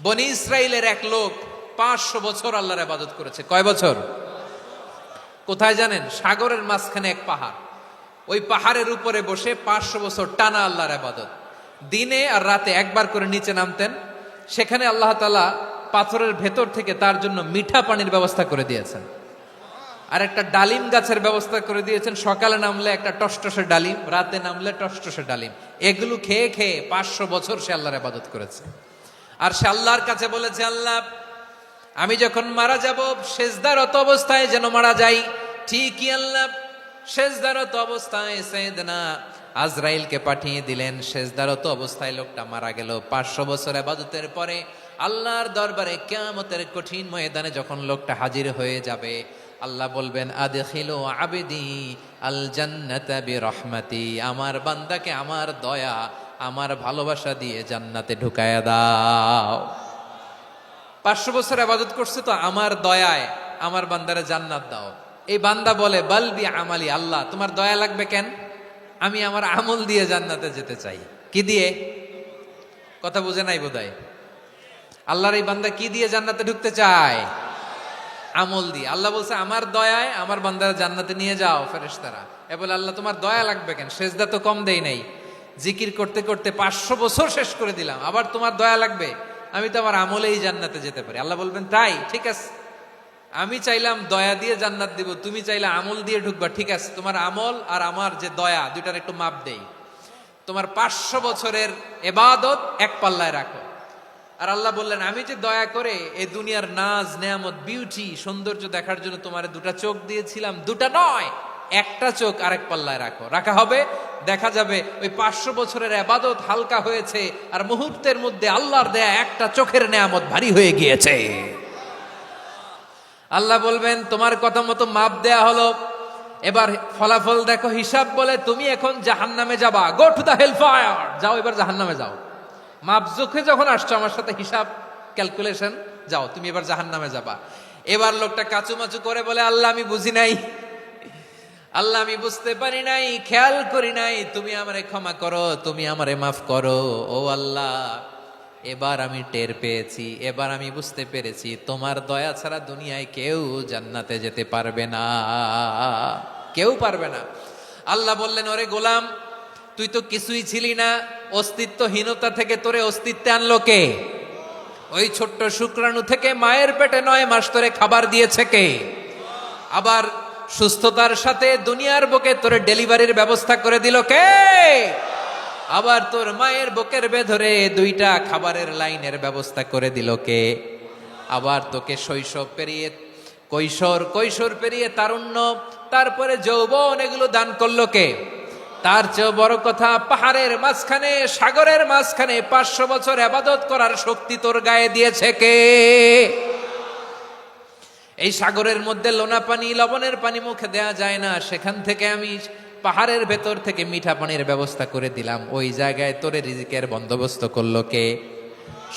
বনি ইসরাইলের এক লোক 500 বছর আল্লাহর ইবাদত করেছে। কয় বছর? কোথায় জানেন? সাগরের মাঝখানে এক পাহাড়, ওই পাহাড়ের উপরে বসে 500 বছর টানা আল্লাহর ইবাদত। দিনে আর রাতে একবার করে নিচে নামতেন। সেখানে আল্লাহ তাআলা পাথরের ভেতর থেকে তার জন্য মিঠা পানির ব্যবস্থা করে দিয়েছেন, আর একটা ডালিম গাছের ব্যবস্থা করে দিয়েছেন। সকালে নামলে একটা টসটসে ডালিম, রাতে নামলে টসটসে ডালিম। এগুলো খেয়ে খেয়ে 500 বছর সে আল্লাহর ইবাদত করেছে। আর সে আল্লাহর কাছে বলেছে, আল্লাহ আমি যখন মারা যাব সেজদারত অবস্থায় যেন মারা যাই। ঠিকই আল্লাহ সেজদারত অবস্থায় সাইয়েদনা আজরাইলকে পাঠিয়ে দিলেন। সেজদারত অবস্থায় লোকটা মারা গেল। 500 বছর ইবাদতের পরে আল্লাহর দরবারে কিয়ামতের কঠিন ময়দানে যখন লোকটা হাজির হয়ে যাবে, আল্লাহ বলবেন, আদখিলু আবদি আল জান্নাতা বিরহমাতি, আমার বান্দাকে আমার দয়া, আমার ভালোবাসা দিয়ে জান্নাতে ঢুকায়া দাও। 500 বছর ইবাদত করছে তো আমার দয়ায় আমার বান্দারে জান্নাত দাও। এই বান্দা বলে, বালবি আমালি, আল্লাহ তোমার দয়া লাগবে কেন? আমি আমার আমল দিয়ে জান্নাতে যেতে চাই। কি দিয়ে? কথা বুঝে নাই বোধহয়। আল্লাহর এই বান্দা কি দিয়ে জান্নাতে ঢুকতে চায়? আমল দিয়ে। আল্লাহ বলছে, আমার দয়ায় আমার বান্দারা জান্নাতে নিয়ে যাও। ফেরেশতারা এ বলে, আল্লাহ তোমার দয়া লাগবে কেন? সেজদা তো কম দেই নাই, জিকির করতে করতে 500 বছর শেষ করে দিলাম, আবার তোমার দয়া লাগবে? আমি তো আমার আমলেই জান্নাতে যেতে পারি। আল্লাহ বলবেন, তাই ঠিক আছে, আমি চাইলাম দয়া দিয়ে জান্নাত দিব, তুমি চাইলে আমল দিয়ে ঢুকবা, ঠিক আছে, তোমার আমল আর আমার যে দয়া দুইটার একটু মাপ দেই। তোমার 500 বছরের ইবাদত এক পাল্লায় রাখো। আর আল্লাহ বললেন, আমি যে দয়া করে এই দুনিয়ার নাজ নেয়ামত বিউটি সৌন্দর্য দেখার জন্য তোমার দুটা চোখ দিয়েছিলাম, দুটা নয় একটা চোখ আরেক পাল্লায় রাখো। রাখা হবে, দেখা যাবে ওই 500 বছরের ইবাদত হালকা হয়েছে, আর মুহূর্তের মধ্যে আল্লাহর দেয়া একটা চোখের নেয়ামত ভারী হয়ে গিয়েছে। আল্লাহ বলবেন, তোমার কথা মতো মাপ দেয়া হলো, এবার ফলাফল দেখো। হিসাব বলে, তুমি এখন জাহান্নামে যাবা, go to the hell fire, যাও এবার জাহান্নামে যাও। মাপ চোখে যখন আসছো আমার সাথে হিসাব ক্যালকুলেশন, যাও তুমি এবার জাহান্নামে যাবা। এবার লোকটা কাচুমাচু করে বলে, আল্লাহ আমি বুঝি নাই, আল্লাহ আমি বুঝতে পারি নাই, খেয়াল করি নাই, তুমি আমারে ক্ষমা করো, তুমি আমারে মাফ করো। ও আল্লাহ, এবার আমি টের পেয়েছি, এবার আমি বুঝতে পেরেছি, তোমার দয়া ছাড়া দুনিয়ায় কেউ জান্নাতে যেতে পারবে না, কেউ পারবে না। আল্লাহ বললেন, ওরে গোলাম, তুই তো কিছুই ছিলি না, অস্তিত্বহীনতা থেকে তোরে অস্তিত্বে আনলো কে? ওই ছোট্ট শুক্রাণু থেকে মায়ের পেটে 9 মাস ধরে খাবার দিয়েছে কে? আবার সুস্থতার সাথে দুনিয়ার বুকে তোরে ডেলিভারির ব্যবস্থা করে দিল কে? আবার তোর মায়ের বুকের ভেতরে 2টা খাবারের লাইনের ব্যবস্থা করে দিল কে? আবার তোকে শৈশব পেরিয়ে কৈশোর পেরিয়ে তারুণ্য, তারপরে যৌবন, এগুলো দান করলো কে? তার চেয়ে বড় কথা, পাহাড়ের মাঝখানে সাগরের মাঝখানে 500 বছর ইবাদত করার শক্তি তোর গায়ে দিয়েছে কে? এই সাগরের মধ্যে লোনা পানি, লবণের পানি মুখে দেয়া যায় না, সেখান থেকে আমি পাহাড়ের ভেতর থেকে মিঠা পানির ব্যবস্থা করে দিলাম। ওই জায়গায় তোরে রিজিকের বন্দোবস্ত করলো কে?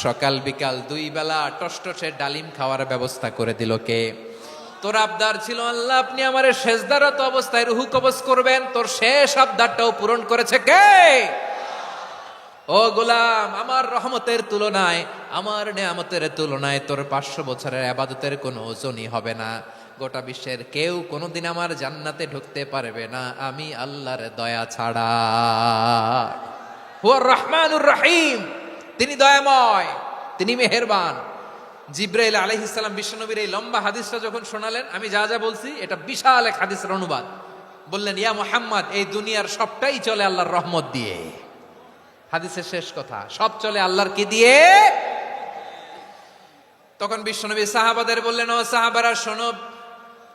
সকাল বিকাল 2 বেলা টসটসে ডালিম খাওয়ার ব্যবস্থা করে দিল কে? তোর আবদার ছিল, আল্লাহ আপনি আমারে সেজদারত অবস্থায় রুহু কবজ করবেন, তোর শেষ আবদারটাও পূরণ করেছে কে? ও গোলাম, আমার রহমতের তুলনায়, আমার নেয়ামতের তুলনায় তোর 500 বছরের ইবাদতের কোনো ওজনই হবে না। গোটা বিশ্বের কেউ কোনোদিন আমার জান্নাতে ঢুকতে পারবে না আমি আল্লাহর দয়া ছাড়া। হুয়ার রহমানুর রহিম, তিনি দয়াময়, তিনি মেহেরবান। জিব্রাইল আলাইহিস সালাম বিশ্বনবীর এই লম্বা হাদিসটা যখন শোনালেন, আমি যা যা বলছি এটা বিশাল এক হাদিসের অনুবাদ। বললেন, ইয়া মুহাম্মদ, এই দুনিয়ার সবটাই চলে আল্লাহর রহমত দিয়ে। হাদিসের শেষ কথা, সব চলে আল্লাহর কি দিয়ে? তখন বিশ্বনবী সাহাবাদের বললেন, ও সাহাবারা শোনো,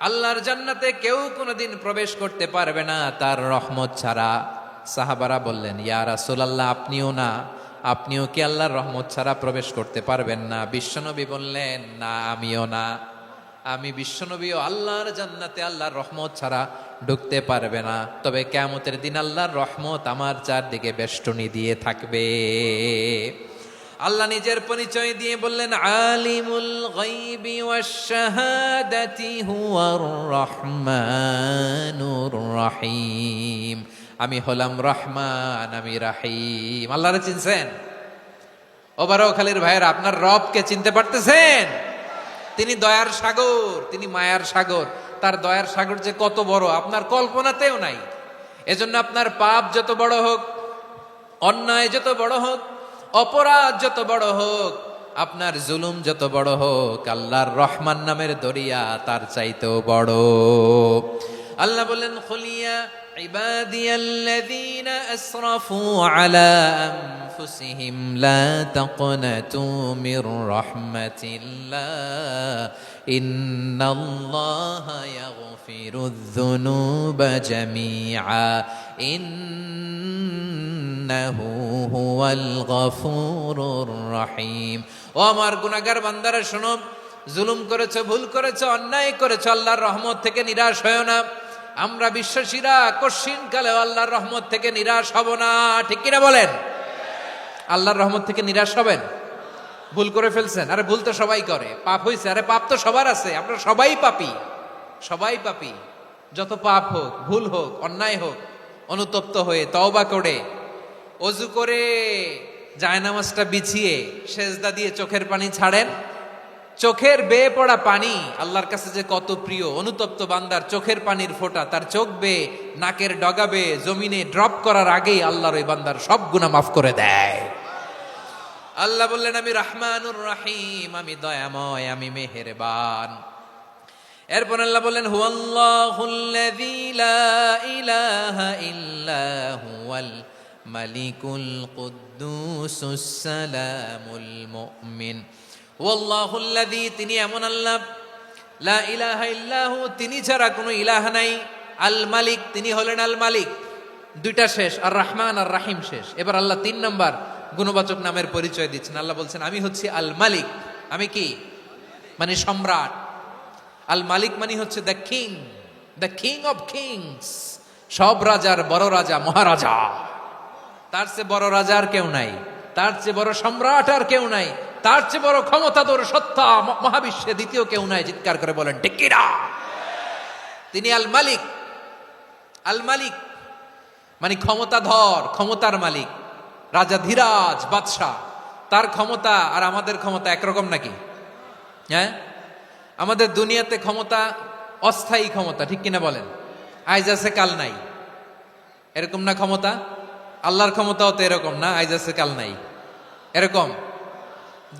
আল্লাহর জান্নাতে কেউ কোনোদিন প্রবেশ করতে পারবে না তার রহমত ছাড়া। সাহাবারা বললেন, ইয়া রাসূলুল্লাহ, আপনিও না, আপনিও কি আল্লাহর রহমত ছাড়া প্রবেশ করতে পারবেন না? বিশ্বনবী বললেন, না আমিও না, আমি বিশ্বনবীও আল্লাহর জান্নাতে আল্লাহর রহমত ছাড়া ঢুকতে পারবে না। তবে কিয়ামতের দিন আল্লাহর রহমত আমার চারদিকে বেষ্টনী দিয়ে থাকবে। আল্লাহ নিজের পরিচয় দিয়ে বললেন, আলিমুল গায়বি ওয়াশ শাহাদাতি হুয়ার রহমানুর রহিম, আমি হলাম রহমান, আমি রাহিম। আল্লাহরে চিনছেন? ও বারোখালীর ভাইয়েরা, আপনার রবকে চিনতে পারতেছেন? তিনি দয়ার সাগর, তিনি মায়ার সাগর। তার দয়ার সাগর যে কত বড় আপনার কল্পনাতেও নাই। এজন্য আপনার পাপ যত বড় হোক, অন্যায় যত বড় হোক, অপরাধ যত বড় হোক, আপনার জুলুম যত বড় হোক, আল্লাহর রহমান নামের দরিয়া তার চাইতেও বড়। আল্লাহ বলেন, খুলিয়া ইবাদিয়াল্লাযীনা আসরাফু আলা আনফুসিহিম লা তাকনাতু মির রাহমাতিল্লাহ ইন্নাল্লাহা ইয়াগফিরুয যুনুবা জামিআ ইন্নাহু হুয়াল গফুরুর রহিম। ও আমার গুনাহগার বান্দারা শোনো, জুলুম করেছো, ভুল করেছো, অন্যায় করেছো, আল্লাহর রহমত থেকে নিরাশ হয়ো না। আমরা বিশ্বাসীরা কঠিন কালে আল্লাহর রহমত থেকে নিরাশ হব না, ঠিক কিনা বলেন? আল্লাহর রহমত থেকে নিরাশ হবেন? ভুল করে ফেলছেন, আরে ভুল তো সবাই করে। পাপ হয়েছে, আরে পাপ তো সবার আছে, আমরা সবাই পাপী, সবাই পাপী। যত পাপ হোক, ভুল হোক, অন্যায় হোক, অনুতপ্ত হয়ে তওবা করে, ওযু করে, জায়নামাজটা বিছিয়ে সেজদা দিয়ে চোখের পানি ছাড়েন। চোখের বেয়ে পড়া পানি আল্লাহর কাছে যে কত প্রিয়। অনুতপ্ত বান্দার চোখের পানির ফোঁটা তার চোখ বেয়ে, নাকের ডগা বেয়ে জমিনে ড্রপ করার আগেই আল্লাহর ওই বান্দার সব গুনাহ মাফ করে দেয়। আল্লাহ বললেন, আমি রহমানুর রহিম, আমি দয়াময়, আমি মেহেরবান। এরপর আল্লাহ বললেন, হুয়াল্লাহুল্লাযী লা ইলাহা ইল্লা হুয়াল মালিকুল কুদ্দুসুস সালামুল মুমিন। ওয়াল্লাহুল্লাযী, তিনি এমন আল্লাহ, লা ইলাহা ইল্লাহু, তিনি ছাড়া কোনো ইলাহ নাই। আল মালিক, তিনি হলেন আল মালিক। দুইটা শেষ, আর রহমান আর রাহিম শেষ। এবার আল্লাহ 3 নাম্বার গুণবাচক নামের পরিচয় দিচ্ছেন। আল্লাহ বলছেন, আমি হচ্ছি আল মালিক। আমি কি? মানে সম্রাট। আল মালিক মানে হচ্ছে the king, the king of kings. সব রাজার বড় রাজা, মহারাজা। তার চেয়ে বড় রাজা আর কেউ নাই, তার চেয়ে বড় সম্রাট আর কেউ নাই, তার চেয়ে বড় ক্ষমতাধর সত্তা মহাবিশ্বে দ্বিতীয় কেউ নাই। চিৎকার করে বলেন ঠিক কিনা? তিনি আল মালিক। আল মালিক মানে ক্ষমতাধর, ক্ষমতার মালিক, রাজা ধীরাজ বাদশাহ। তার ক্ষমতা আর আমাদের ক্ষমতা একরকম নাকি? হ্যাঁ, আমাদের দুনিয়াতে ক্ষমতা অস্থায়ী ক্ষমতা, ঠিক কিনা বলেন? আইজ আছে কাল নাই, এরকম না ক্ষমতা? আল্লাহর ক্ষমতাও তো এরকম না, আইজ আছে কাল নাই এরকম।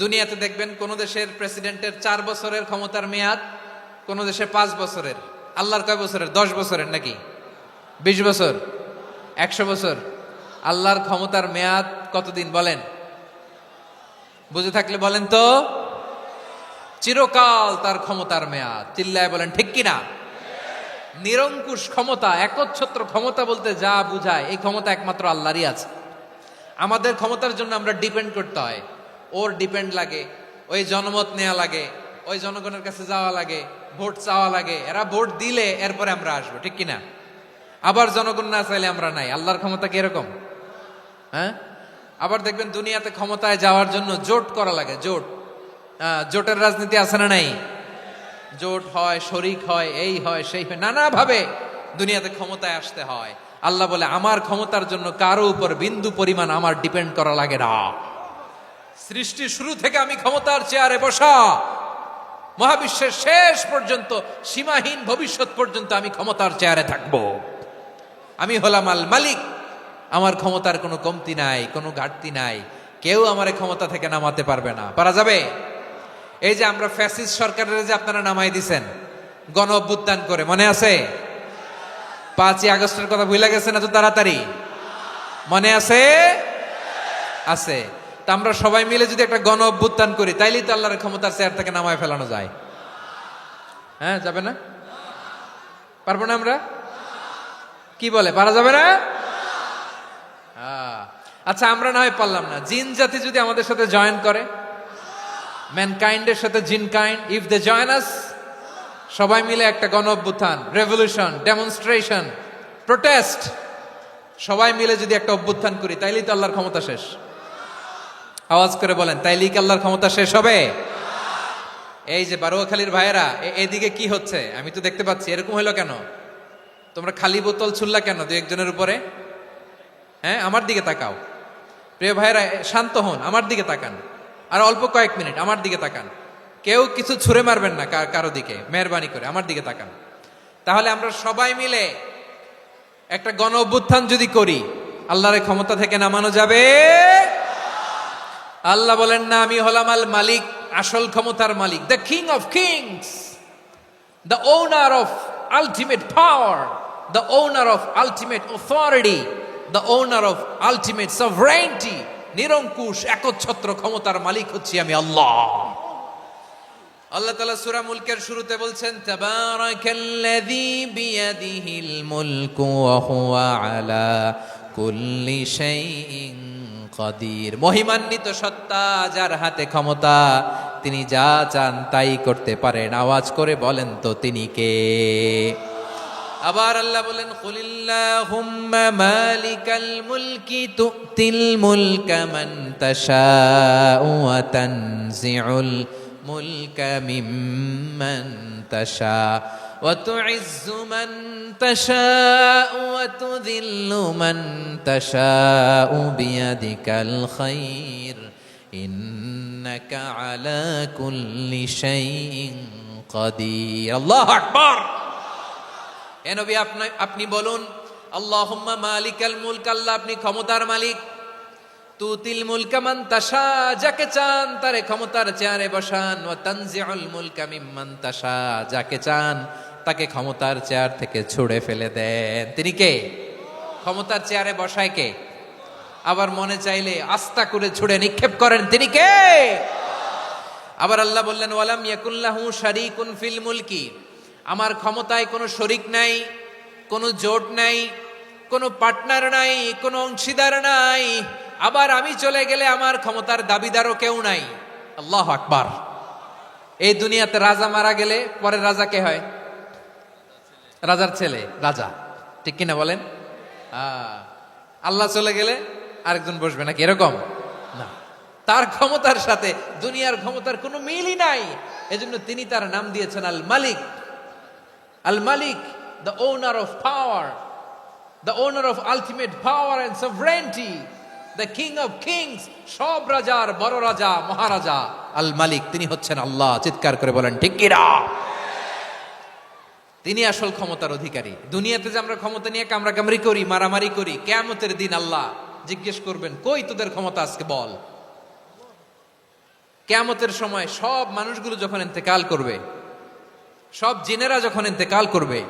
দুনিয়াতে দেখবেন কোন দেশের প্রেসিডেন্টের 4 বছরের ক্ষমতার মেয়াদ, কোন দেশে 5 বছরের। আল্লাহর কয় বছরের? 10 বছরের নাকি 20 বছর, 100 বছর। আল্লাহর ক্ষমতার মেয়াদ কতদিন বলেন? বুঝে থাকলে বলেন তো। চিরকাল তার ক্ষমতার মেয়াদ। চিল্লায় বলেন ঠিক কিনা? নিরঙ্কুশ ক্ষমতা, একচ্ছত্র ক্ষমতা বলতে যা বুঝায়, এই ক্ষমতা একমাত্র আল্লাহরই আছে। আমাদের ক্ষমতার জন্য আমরা ডিপেন্ড করতে হয়, ওর ডিপেন্ড লাগে, ওই জনমত নেওয়া লাগে, ওই জনগণের কাছে যাওয়া লাগে, ভোট চাওয়া লাগে। এরা ভোট দিলে এরপরে আমরা আসবো, ঠিক কিনা? আবার জনগণ না চাইলে আমরা নাই। আল্লাহর ক্ষমতা কি এরকম? হ্যাঁ, আবার দেখবেন দুনিয়াতে ক্ষমতায় যাওয়ার জন্য জোট করা লাগে। জোট, জোটের রাজনীতি আছে না নাই? জোট হয়, শরিক হয়, এই হয়, সেই হয়, নানাভাবে দুনিয়াতে ক্ষমতায় আসতে হয়। আল্লাহ বলে, আমার ক্ষমতার জন্য কারো উপর বিন্দু পরিমাণ আমার ডিপেন্ড করা লাগে না। সৃষ্টি শুরু থেকে আমি ক্ষমতার চেয়ারে বসা, মহাবিশ্বের শেষ পর্যন্ত, সীমাহীন ভবিষ্যৎ পর্যন্ত আমি ক্ষমতার চেয়ারে থাকব। আমি হলাম আল মালিক। আমার ক্ষমতার কোনো কমতি নাই, কোনো ঘাটতি নাই। কেউ আমার ক্ষমতা থেকে নামাতে পারবে না। পারা যাবে? এই যে আমরা ফ্যাসিস্ট সরকারের যে আপনারা নামাই দিছেন গণ অভ্যুত্থান করে, মনে আছে? 5ই আগস্টের কথা ভুলে গেছেন এত তাড়াতাড়ি? মনে আছে? আছে। তা আমরা সবাই মিলে যদি একটা গণ অভ্যুত্থান করি, তাইলেই তো আল্লাহর ক্ষমতার চেয়ার থেকে নামায় ফেলানো যায়। হ্যাঁ, যাবে না? পারবো না আমরা? কি বলে, পারা যাবে না? আচ্ছা, আমরা না হয় পারলাম না, জিন জাতি যদি আমাদের সাথে জয়েন করে, ম্যানকাইন্ডের সাথে জিনকাইন্ড, ইফ দে জয়েন আস, সবাই মিলে একটা গণ অভ্যুত্থান, রেভলিউশন, ডেমনস্ট্রেশন, প্রোটেস্ট, সবাই মিলে যদি একটা অভ্যুত্থান করি, তাইলেই তো আল্লাহর ক্ষমতা শেষ। আওয়াজ করে বলেন, তাইলেই কি আল্লাহর ক্ষমতা শেষ হবে? এই যে বারোয়াখালীর ভাইয়েরা, এদিকে কি হচ্ছে আমি তো দেখতে পাচ্ছি। এরকম হলো কেন? তোমরা খালি বোতল ছুড়লা কেন 2-1 জনের উপরে? হ্যাঁ, আমার দিকে তাকাও। প্রিয় ভাইরা, শান্ত হন, আমার দিকে তাকান, আর অল্প কয়েক মিনিট আমার দিকে তাকান। কেউ কিছু ছুঁড়ে মারবেন না কারো দিকে, মেহরবানি করে আমার দিকে তাকান। তাহলে আমরা সবাই মিলে একটা গণ অভ্যুত্থান যদি করি, আল্লাহর ক্ষমতা থেকে নামানো যাবে। আল্লাহ বলেন না, আমি হলাম আল মালিক, আসল ক্ষমতার মালিক, the king of kings, the owner of ultimate power, the owner of ultimate authority, the owner of ultimate sovereignty. নিরঙ্কুশ একচ্ছত্র ক্ষমতার মালিক হচ্ছি আমি আল্লাহ। আল্লাহ তাআলা সূরা মুলকের শুরুতে বলছেন, তাবারাকাল্লাযী বিয়াদিহিল মুলকু ওয়া হুয়া আলা কুল্লি শাইইন কাদির। মহিমান্বিত সত্তা, যার হাতে ক্ষমতা, তিনি যা চান তাই করতে পারেন। আওয়াজ করে বলেন তো তিনি কে? আবার আল্লাহ বলেন, কুলিল্লাহুম্মা মালিকাল মুলকি তুতিল মুলকা মান তাশাউ ওয়া তানজিউল মুলকা মিম্মান তাশা ওয়া তুইজ্জু মান তাশাউ ওয়া তুযিল্লু মান তাশাউ বিয়াদিকাল খায়র ইন্নাকা আলা কুল্লি শাইইন কাদির। আল্লাহু আকবার। এ নবী, আপনি বলুন, আল্লাহুম্মা মালিকাল মুলক, আল্লাহ আপনি ক্ষমতার মালিক। তুতিল মুলকা মান তাশা, যাকে চান তারে ক্ষমতার চেয়ারে বসান। ওয়া তানজিউল মুলকা মিম্মান তাশা, যাকে চান তাকে ক্ষমতার চেয়ার থেকে ছুঁড়ে ফেলে দেন। তিনি কে? ক্ষমতার চেয়ারে বসায় কে? আবার মনে চাইলে আস্তা করে ছুঁড়ে নিক্ষেপ করেন, তিনি কে? আবার আল্লাহ বললেন, ওয়ালাম ইয়াকুল্লাহু শারীকুন ফিল মুলকি, আমার ক্ষমতায় কোনো শরিক নাই, কোনো জোট নাই, কোনো পার্টনার নাই, কোনো অংশীদার নাই। আবার আমি চলে গেলে আমার ক্ষমতার দাবিদারও কেউ নাই। আল্লাহু আকবার। এই দুনিয়াতে রাজা মারা গেলে পরের রাজা কে হয়? রাজার ছেলে রাজা, ঠিক কিনা বলেন? আল্লাহ চলে গেলে আরেকজন বসবে নাকি? এরকম না, তার ক্ষমতার সাথে দুনিয়ার ক্ষমতার কোনো মিলই নাই। এজন্য তিনি তার নাম দিয়েছেন আল মালিক। আল মালিক, the owner of power, the owner of ultimate power and sovereignty, the king of kings, সব রাজার বড় রাজা, মহারাজা আল মালিক, তিনি হচ্ছেন আল্লাহ। চিৎকার করে বলেন ঠিক কিনা? তিনি আসল ক্ষমতার অধিকারী। দুনিয়াতে যে আমরা ক্ষমতা নিয়ে কামড়াকামড়ি করি, মারামারি করি, কিয়ামতের দিন আল্লাহ জিজ্ঞেস করবেন, কই তোদের ক্ষমতা আজকে বল। কিয়ামতের সময় সব মানুষগুলো যখন ইন্তেকাল করবে, সব জিনেরা যখন ইন্তেকাল করবে,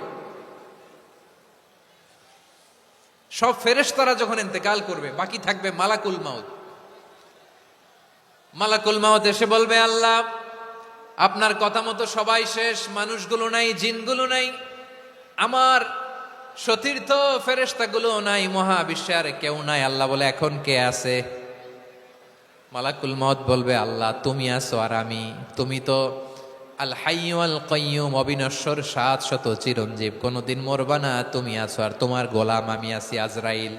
সব ফেরেশতারা যখন ইন্তেকাল করবে, বাকি থাকবে মালাকুল মাউত। মালাকুল মাউত এসে বলবে, আল্লাহ আপনার কথা মতো সবাই শেষ, মানুষগুলো নাই, জিনগুলো নাই, আমার সতীর্থ ফেরেশতাগুলো নাই, মহাবিশ্বে আর কেউ নাই। আল্লাহ বলে, এখন কে আছে? মালাকুল মাউত বলবে, আল্লাহ তুমি আছো আর আমি। তুমি তো আল হাইয়্যু আল কাইয়্যুম, অবিনশ্বর, শাশ্বত, চিরঞ্জীব, কোনদিন মরবা না, তুমি আছো আর তোমার গোলাম আমি আছি আজরাইল।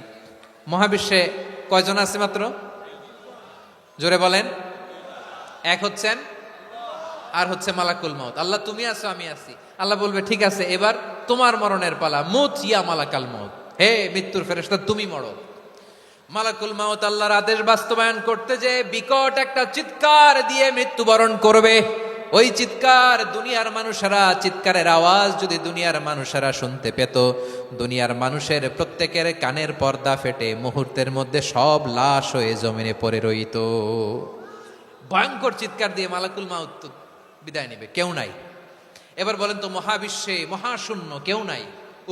মহাবিশ্বে কয়জন আছে মাত্র? জোরে বলেন। এক হচ্ছেন, আর হচ্ছে মালাকুল মাউত। আল্লাহ তুমি আছো আমি আছি। আল্লাহ বলবে, ঠিক আছে, এবার তোমার মরণের পালা, মুত ইয়া মালাকাল মাউত, হে মৃত্যুর ফেরেশতা তুমি মরো। মালাকুল মাউত আল্লাহর আদেশ বাস্তবায়ন করতে যে বিকট একটা চিৎকার দিয়ে মৃত্যুবরণ করবে। ওই চিৎকার দুনিয়ার মানুষেরা, চিৎকারের আওয়াজ যদি দুনিয়ার মানুষেরা শুনতে পেত, দুনিয়ার মানুষের প্রত্যেকের কানের পর্দা ফেটে মুহূর্তের মধ্যে সব লাশ হয়ে জমিনে পড়ে রইত। ভয়ঙ্কর চিৎকার দিয়ে মালাকুল মাউত বিদায় নেবে, কেউ নাই। এবার বলেন তো, মহাবিশ্বে মহাশূন্য, কেউ নাই,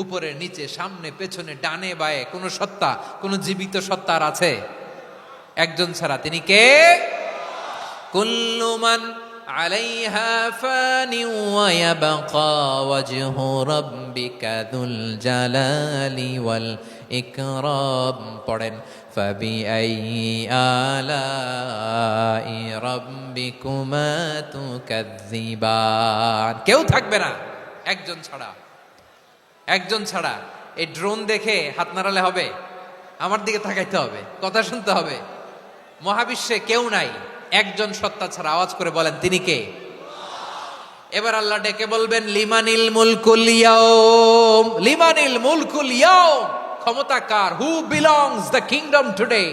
উপরে নিচে, সামনে পেছনে, ডানে বায়ে কোন সত্তা, কোন জীবিত সত্তার আছে? একজন ছাড়া, তিনি কে? কুল্লু মান আলাইহা ফানি ওয়া ইয়াবকা ওয়াজহু রাব্বিকা যুল জালালি ওয়াল ইকরাম। পড়েন, ফাবিআইয়ি আলাই রাব্বিকুমা তুকাযযিবান। কেউ থাকবে না একজন ছাড়া, একজন ছাড়া। এই ড্রোন দেখে হাত নাড়ালে হবে? আমার দিকে তাকাইতে হবে, কথা শুনতে হবে। মহাবিশ্বে কেউ নাই একজন সত্তা ছাড়া। আওয়াজ করে বলেন, তিনি কে? এবার আল্লাহ ডেকে বলবেন, লিমানিল মুলকুল ইয়াউম, লিমানিল মুলকুল ইয়াউম, ক্ষমতা কার? Who belongs the kingdom today?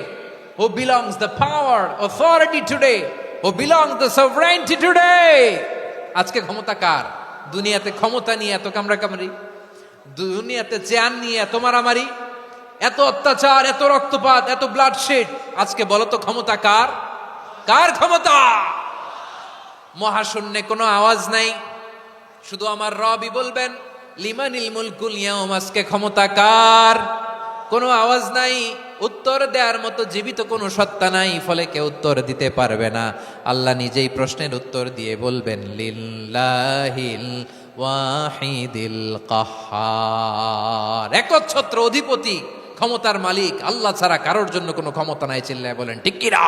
who belongs the power, authority today, who belongs the sovereignty today. আজকে ক্ষমতা কার? দুনিয়াতে ক্ষমতা নিয়ে এত কামড়াকামড়ি, দুনিয়াতে চেয়ার নিয়ে এত মারামারি, এত অত্যাচার, এত রক্তপাত, এত ব্লাডশেড। আজকে বলো তো ক্ষমতা কার? কার ক্ষমতা? মহাশূন্যে কোনো আওয়াজ নাই, শুধু আমার রবই বলবেন লিমানিল মুলকুল ইয়াউম, আজকে ক্ষমতা কার? কোনো আওয়াজ নাই, উত্তর দেওয়ার মতো জীবিত কোনো সত্তা নাই, ফলে কেউ উত্তর দিতে পারবে না। আল্লাহ নিজেই প্রশ্নের উত্তর দিয়ে বলবেন লিল্লাহিল ওয়াহিদিল কাহ্হার, একচ্ছত্র অধিপতি, ক্ষমতার মালিক আল্লাহ ছাড়া কারোর জন্য কোনো ক্ষমতা নাই। চিল্লায় বলেন ঠিক কিনা?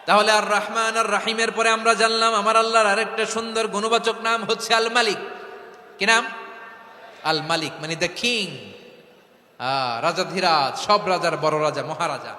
তাহলে আর রহমান আর রাহিমের পরে আমরা জানলাম আমার আল্লাহর আরেকটা সুন্দর গুণবাচক নাম হচ্ছে আল মালিক। কি নাম? আল মালিক, মানে দ্য কিং, রাজাধিরাজ, সব রাজার বড় রাজা, মহারাজা।